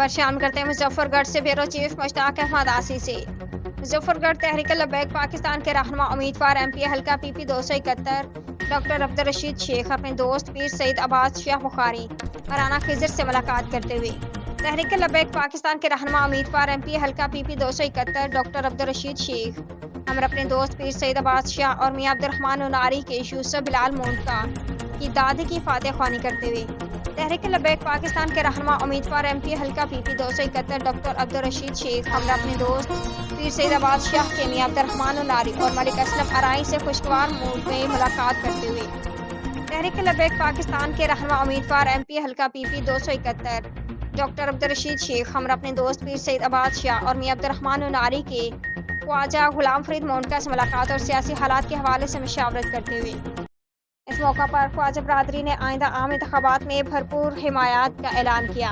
خبر شامل کرتے ہیں مظفر گڑھ سے بیورو چیف مشتاق احمد آسی سے۔ مظفر گڑھ تحریک لبیک پاکستان کے رہنما امیدوار ایم پی حلقہ پی پی 271 ڈاکٹر عبدالرشید شیخ اپنے دوست پیر سید عباس شاہ بخاری اور رانا خضر سے ملاقات کرتے ہوئے تحریک لبیک پاکستان کے رہنما امیدوار ایم پی حلقہ پی پی 271 ڈاکٹر عبدالرشید شیخ ہم اپنے دوست پیر سید عباس شاہ اور میاں عبدالرحمن اناری کے یوسف بلال مونٹکا کی داد کی فاتح خوانی کرتے ہوئے تحریک لبیک پاکستان کے رہنما امیدوار ایم پی حلقہ پی پی 271 ڈاکٹر عبدالرشید شیخ ہم اپنے دوست پیر سید عباس شاہ کے میاں عبدالرحمن اناری اور ملک اسلم ارائی سے خوشگوار موڈ میں ملاقات کرتے ہوئے تحریک لبیک پاکستان کے رہنما امیدوار ایم پی حلقہ پی پی 271 ڈاکٹر عبدالرشید شیخ ہم اپنے دوست پیر سید عباس شاہ اور میاں عبدالرحمن اناری کے خواجہ غلام فرید مونٹکا سے ملاقات اور سیاسی حالات کے حوالے سے مشاورت کرتے ہوئے اس موقع پر خواجہ برادری نے آئندہ عام انتخابات میں بھرپور حمایت کا اعلان کیا۔